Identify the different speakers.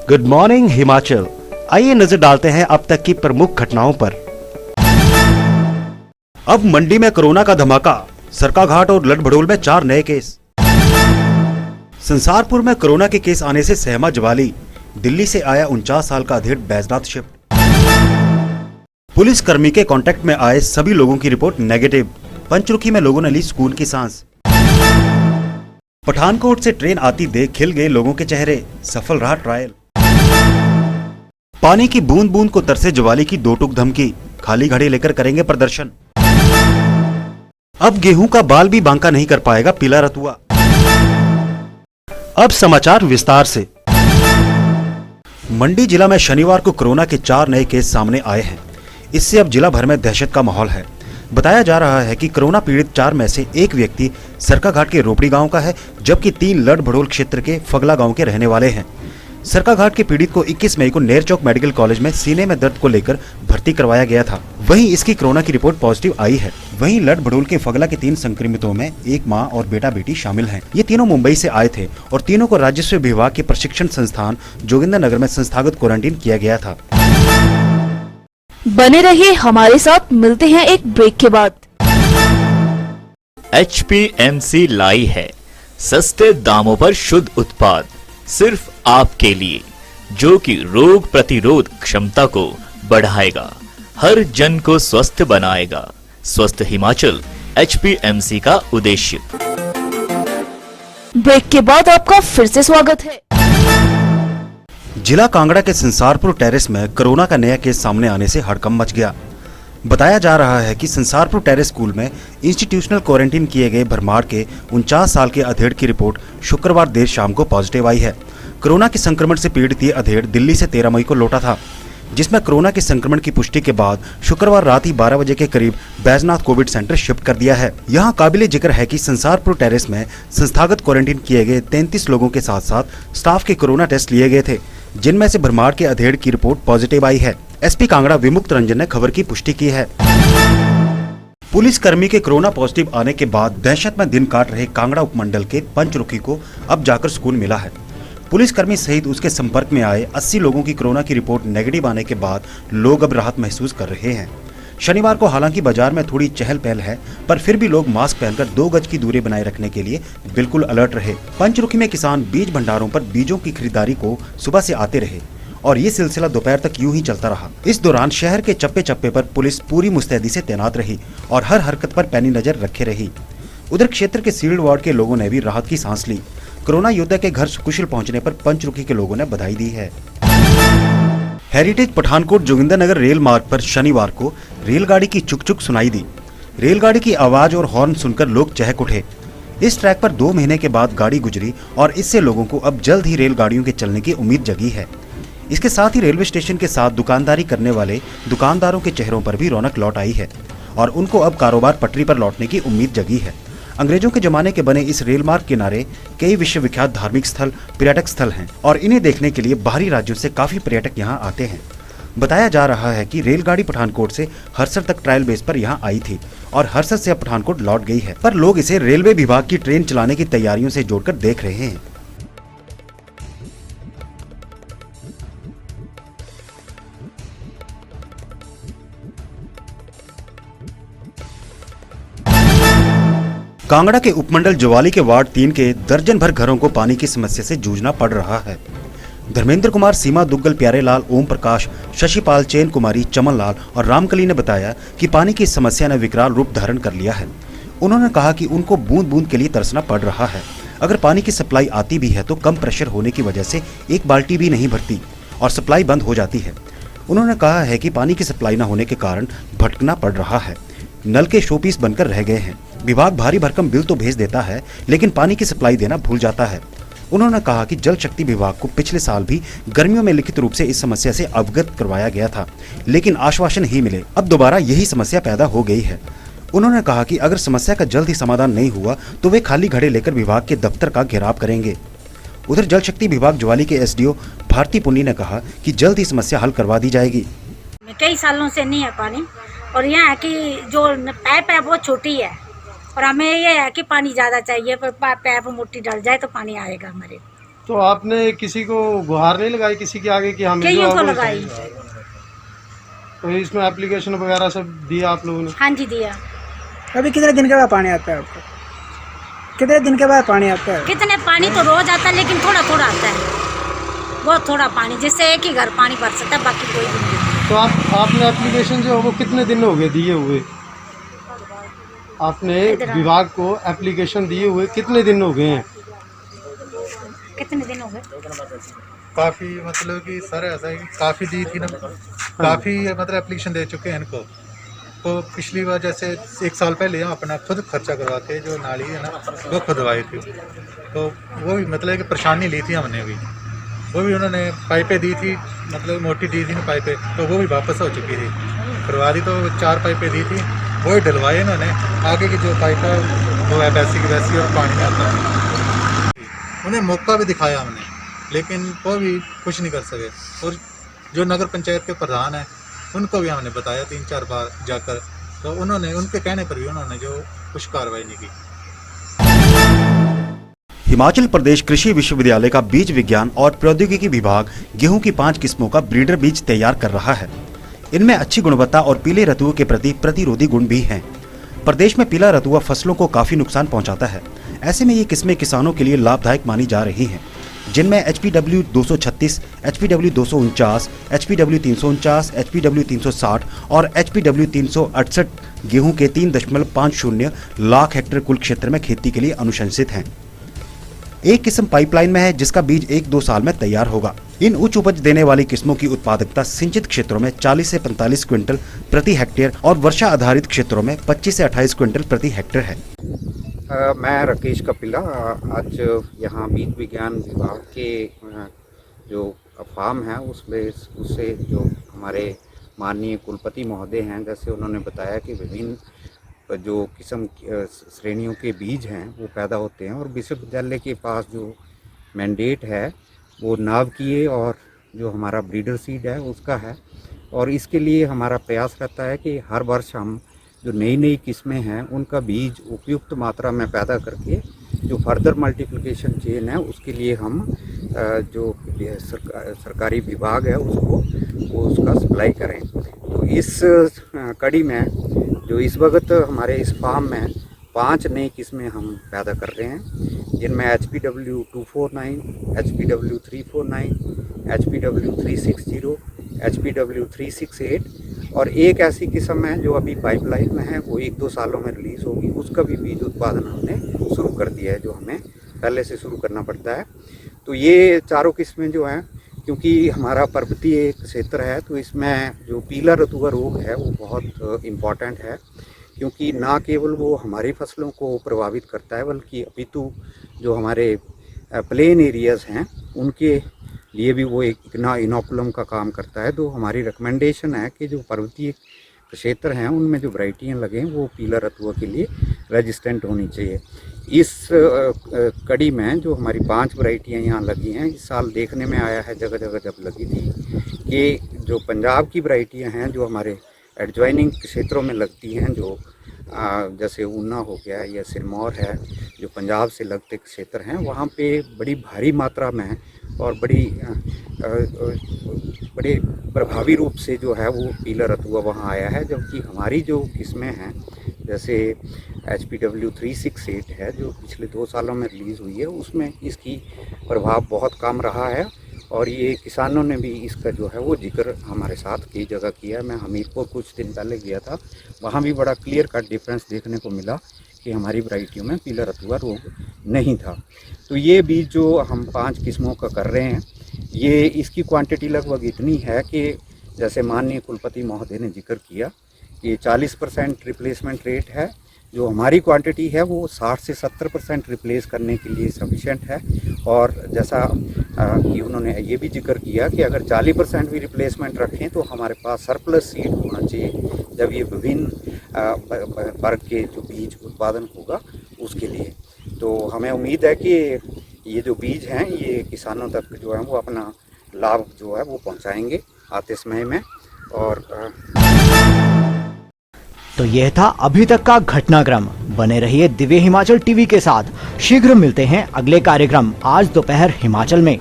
Speaker 1: Good morning Himachal. आइए नजर डालते हैं अब तक की प्रमुख घटनाओं पर। अब मंडी में कोरोना का धमाका, सरकाघाट और लड़भड़ोल में 4 नए केस। संसारपुर में कोरोना के केस आने से सहमा जवाली, दिल्ली से आया 49 साल का अधेड़ बैजनाथ शिफ्ट। पुलिस कर्मी के कांटेक्ट में आए सभी लोगों की रिपोर्ट नेगेटिव, पंचरुखी में लोगों ने ली सुकून की सांस। पठानकोट से ट्रेन आती देख खिल गए लोगों के चेहरे, सफल रहा ट्रायल। पानी की बूंद बूंद को तरसे जवाली की 2 टूक धमकी, खाली घड़े लेकर करेंगे प्रदर्शन। अब गेहूं का बाल भी बांका नहीं कर पाएगा पीला रतुआ। अब समाचार विस्तार से। मंडी जिला में शनिवार को कोरोना के 4 नए केस सामने आए हैं। इससे अब जिला भर में दहशत का माहौल है। बताया जा रहा है कि कोरोना पीड़ित 4 में से एक व्यक्ति सरकाघाट के रोपड़ी गांव का है, जबकि 3 लड़भड़ोल क्षेत्र के फगला गांव के रहने वाले हैं। सरकाघाट के पीड़ित को 21 मई को नेरचौक मेडिकल कॉलेज में सीने में दर्द को लेकर भर्ती करवाया गया था। वहीं इसकी कोरोना की रिपोर्ट पॉजिटिव आई है। वहीं लड़भड़ोल के फगला के 3 संक्रमितों में एक मां और बेटा बेटी शामिल हैं। ये तीनों मुंबई से आए थे और तीनों को राजस्व विभाग के प्रशिक्षण संस्थान जोगिंदरनगर में संस्थागत क्वारंटीन किया गया था।
Speaker 2: बने रहिए हमारे साथ, मिलते हैं एक ब्रेक के बाद।
Speaker 3: HPMC लाई है सस्ते दामों पर शुद्ध उत्पाद सिर्फ आपके लिए, जो कि रोग प्रतिरोध क्षमता को बढ़ाएगा, हर जन को स्वस्थ बनाएगा। स्वस्थ हिमाचल HPMC का उद्देश्य।
Speaker 2: ब्रेक के बाद आपका फिर से स्वागत है।
Speaker 1: जिला कांगड़ा के संसारपुर टेरेस में कोरोना का नया केस सामने आने से हड़कंप मच गया। बताया जा रहा है कि संसारपुर टेरेस स्कूल में इंस्टीट्यूशनल क्वारंटीन किए गए भरमार के 49 साल के अधेड़ की रिपोर्ट शुक्रवार देर शाम को पॉजिटिव आई है। कोरोना के संक्रमण से पीड़ित ये अधेड़ दिल्ली से 13 मई को लौटा था, जिसमें कोरोना के संक्रमण की पुष्टि के बाद शुक्रवार रात ही 12 बजे के करीब बैजनाथ कोविड सेंटर शिफ्ट कर दिया है। यहाँ काबिले जिक्र है कि संसारपुर टेरेस में संस्थागत क्वारंटीन किए गए 33 लोगों के साथ साथ स्टाफ के कोरोना टेस्ट लिए गए थे, जिनमें से भरमार के अधेड़ की रिपोर्ट पॉजिटिव आई है। SP कांगड़ा विमुक्त रंजन ने खबर की पुष्टि की है। पुलिस कर्मी के कोरोना पॉजिटिव आने के बाद दहशत में दिन काट रहे कांगड़ा उपमंडल के पंचरुखी को अब जाकर सुकून मिला है। पुलिस कर्मी सहित उसके संपर्क में आए 80 लोगों की कोरोना की रिपोर्ट नेगेटिव आने के बाद लोग अब राहत महसूस कर रहे हैं। शनिवार को हालांकि बाजार में थोड़ी चहल पहल है, पर फिर भी लोग मास्क पहनकर 2 गज की दूरी बनाए रखने के लिए बिल्कुल अलर्ट रहे। पंचरुखी में किसान बीज भंडारों पर बीजों की खरीदारी को सुबह से आते रहे और ये सिलसिला दोपहर तक यूं ही चलता रहा। इस दौरान शहर के चप्पे चप्पे पर पुलिस पूरी मुस्तैदी से तैनात रही और हर हरकत पर पैनी नजर रखे रही। उधर क्षेत्र के सील्ड वार्ड के लोगों ने भी राहत की सांस ली। कोरोना योद्धा के घर कुशल पहुंचने पर पंचरुखी के लोगों ने बधाई दी है। हेरिटेज पठानकोट जोगिंदरनगर रेल मार्ग पर शनिवार को रेलगाड़ी की चुक चुक सुनाई दी। रेलगाड़ी की आवाज और हॉर्न सुनकर लोग चहक उठे। इस ट्रैक पर 2 महीने के बाद गाड़ी गुजरी और इससे लोगों को अब जल्द ही रेलगाड़ियों के चलने की उम्मीद जगी है। इसके साथ ही रेलवे स्टेशन के साथ दुकानदारी करने वाले दुकानदारों के चेहरों पर भी रौनक लौट आई है और उनको अब कारोबार पटरी पर लौटने की उम्मीद जगी है। अंग्रेजों के जमाने के बने इस रेल मार्ग किनारे कई विश्वविख्यात धार्मिक स्थल, पर्यटक स्थल हैं और इन्हें देखने के लिए बाहरी राज्यों से काफी पर्यटक यहां आते हैं। बताया जा रहा है कि रेलगाड़ी पठानकोट से हरसर तक ट्रायल बेस पर यहां आई थी और हरसर से अब पठानकोट लौट गई है, पर लोग इसे रेलवे विभाग की ट्रेन चलाने की तैयारियों से जोड़कर देख रहे हैं। कांगड़ा के उपमंडल जवाली के वार्ड 3 के दर्जन भर घरों को पानी की समस्या से जूझना पड़ रहा है। धर्मेंद्र कुमार, सीमा दुग्गल, प्यारेलाल, ओम प्रकाश, शशिपाल, चैन कुमारी, चमन लाल और रामकली ने बताया कि पानी की समस्या ने विकराल रूप धारण कर लिया है। उन्होंने कहा कि उनको बूंद बूंद के लिए तरसना पड़ रहा है। अगर पानी की सप्लाई आती भी है तो कम प्रेशर होने की वजह से एक बाल्टी भी नहीं भरती और सप्लाई बंद हो जाती है। उन्होंने कहा है कि पानी की सप्लाई न होने के कारण भटकना पड़ रहा है। नल के शोपीस बनकर रह गए हैं। विभाग भारी भरकम बिल तो भेज देता है, लेकिन पानी की सप्लाई देना भूल जाता है। उन्होंने कहा कि जल शक्ति विभाग को पिछले साल भी गर्मियों में लिखित रूप से इस समस्या से अवगत करवाया गया था, लेकिन आश्वासन ही मिले। अब दोबारा यही समस्या पैदा हो गई है। उन्होंने कहा कि अगर समस्या का जल्द ही समाधान नहीं हुआ तो वे खाली घड़े लेकर विभाग के दफ्तर का घेराव करेंगे। उधर जल शक्ति विभाग ज्वाली के SDO भारती पुन्नी ने कहा कि जल्द ही समस्या हल करवा दी जाएगी।
Speaker 4: कई सालों से नहीं है पानी और यहाँ की जो पाइप है वो छोटी है और हमें ये है कि पानी ज़्यादा चाहिए, पर पाइप मोटी डल जाए तो पानी आएगा हमारे।
Speaker 5: तो आपने किसी को गुहार नहीं लगाई किसी के आगे कि हम
Speaker 4: कईयों को लगाई।
Speaker 5: तो इसमें एप्लीकेशन वगैरह सब दिया आप लोगों ने?
Speaker 4: हाँ जी दिया।
Speaker 6: अभी कितने दिन के बाद पानी आता है आपको? कितने दिन के बाद पानी आता है?
Speaker 4: कितने पानी तो रोज आता है लेकिन थोड़ा थोड़ा आता है, बहुत थोड़ा पानी, जिससे एक ही घर पानी भर सकता है, बाकी कोई भी नहीं।
Speaker 5: तो आपने एप्लीकेशन जो है वो कितने दिन हो गए दिए हुए? आपने विभाग को एप्लीकेशन दिए हुए कितने दिन हो गए हैं?
Speaker 4: कितने दिन हो गए?
Speaker 7: काफ़ी मतलब कि सर ऐसा है कि काफ़ी दी थी ना, काफ़ी मतलब एप्लीकेशन दे चुके हैं इनको। तो पिछली बार जैसे 1 साल पहले हम अपना खुद खर्चा करवा के जो नाली है ना वो खुदवाई थी, तो वो भी मतलब कि परेशानी ली थी हमने भी, वो भी उन्होंने पाइपें दी थी, मतलब मोटी दी थी ना पाइपें, तो वो भी वापस हो चुकी थी। करवा दी तो 4 पाइपें दी थी, वो ही डलवाए इन्होंने। आगे की जो पाइप है वो है वैसी की वैसी और पानी आता है। उन्हें मौका भी दिखाया हमने, लेकिन वो भी कुछ नहीं कर सके। और जो नगर पंचायत के प्रधान हैं उनको भी हमने बताया 3-4 बार जाकर, तो उन्होंने उनके कहने पर भी उन्होंने जो कुछ कार्रवाई नहीं की।
Speaker 1: हिमाचल प्रदेश कृषि विश्वविद्यालय का बीज विज्ञान और प्रौद्योगिकी विभाग गेहूं की 5 किस्मों का ब्रीडर बीज तैयार कर रहा है। इनमें अच्छी गुणवत्ता और पीले रतुओं के प्रति प्रतिरोधी गुण भी हैं। प्रदेश में पीला रतुआ फसलों को काफी नुकसान पहुंचाता है। ऐसे में ये किस्में किसानों के लिए लाभदायक मानी जा रही हैं, जिनमें HPW 236, HPW 249, HPW 349, HPW 360 और HPW 368 गेहूं के 3.50 लाख हेक्टेयर कुल क्षेत्र में खेती के लिए अनुशंसित हैं। एक किस्म पाइपलाइन में है जिसका बीज 1-2 साल में तैयार होगा। इन उच्च उपज देने वाली किस्मों की उत्पादकता सिंचित क्षेत्रों में 40 से 45 क्विंटल प्रति हेक्टेयर और वर्षा आधारित क्षेत्रों में 25 से 28 क्विंटल प्रति हेक्टेयर है।
Speaker 8: मैं राकेश कपिला आज यहाँ बीज विज्ञान विभाग के जो फार्म है उससे जो हमारे माननीय कुलपति महोदय हैं, जैसे उन्होंने बताया कि विभिन्न जो किस्म श्रेणियों के बीज हैं वो पैदा होते हैं, और विश्वविद्यालय के पास जो मैंडेट है वो नाभिकीय और जो हमारा ब्रीडर सीड है उसका है। और इसके लिए हमारा प्रयास रहता है कि हर वर्ष हम जो नई नई किस्में हैं उनका बीज उपयुक्त मात्रा में पैदा करके जो फर्दर मल्टीप्लिकेशन चेन है उसके लिए हम जो सरकारी विभाग है उसका सप्लाई करें। तो इस कड़ी में जो इस वक्त हमारे इस फार्म में 5 नई किस्में हम पैदा कर रहे हैं, जिनमें HPW 249, HPW 349, HPW 360, HPW 368 और एक ऐसी किस्म है जो अभी पाइपलाइन में है, वो 1-2 सालों में रिलीज़ होगी। उसका भी बीज उत्पादन हमने शुरू कर दिया है, जो हमें पहले से शुरू करना पड़ता है। तो ये चारों किस्में जो हैं, क्योंकि हमारा पर्वतीय क्षेत्र है तो इसमें जो पीला रतुआ रोग है वो बहुत इम्पॉर्टेंट है, क्योंकि ना केवल वो हमारी फसलों को प्रभावित करता है बल्कि अपितु जो हमारे प्लेन एरियाज़ हैं उनके लिए भी वो एक इनोकुलम का काम करता है। तो हमारी रिकमेंडेशन है कि जो पर्वतीय क्षेत्र हैं उनमें जो वैरायटियाँ लगें वो पीला रतुआ के लिए रेजिस्टेंट होनी चाहिए। इस कड़ी में जो हमारी 5 वैरायटियाँ यहाँ लगी हैं, इस साल देखने में आया है जगह जगह जब लगी थी कि जो पंजाब की वैरायटियाँ हैं जो हमारे एडजॉइनिंग क्षेत्रों में लगती हैं, जो जैसे ऊना हो गया या सिरमौर है, जो पंजाब से लगते क्षेत्र हैं, वहाँ पे बड़ी भारी मात्रा में और बड़े प्रभावी रूप से जो है वो पीला रतुआ वहाँ आया है। जबकि हमारी जो किस्में हैं जैसे HPW 368 है जो पिछले 2 सालों में रिलीज़ हुई है, उसमें इसकी प्रभाव बहुत कम रहा है। और ये किसानों ने भी इसका जो है वो जिक्र हमारे साथ कई जगह किया। मैं हमीरपुर कुछ दिन पहले गया था, वहाँ भी बड़ा क्लियर कट डिफरेंस देखने को मिला कि हमारी वैरायटियों में पीला रतुआ रोग नहीं था। तो ये बीज जो हम 5 किस्मों का कर रहे हैं, ये इसकी क्वांटिटी लगभग इतनी है कि जैसे माननीय कुलपति महोदय ने जिक्र किया कि 40% रिप्लेसमेंट रेट है। जो हमारी क्वांटिटी है वो 60 से 70% रिप्लेस करने के लिए सफिशेंट है। और जैसा कि उन्होंने ये भी जिक्र किया कि अगर 40% भी रिप्लेसमेंट रखें तो हमारे पास सरप्लस सीड होना चाहिए जब ये विभिन्न वर्ग के जो बीज उत्पादन होगा उसके लिए। तो हमें उम्मीद है कि ये जो बीज हैं ये किसानों तक जो है वो अपना लाभ जो है वो पहुंचाएंगे आते समय में। और
Speaker 9: तो यह था अभी तक का घटनाक्रम। बने रहिए दिव्य हिमाचल टीवी के साथ। शीघ्र मिलते हैं अगले कार्यक्रम आज दोपहर हिमाचल में।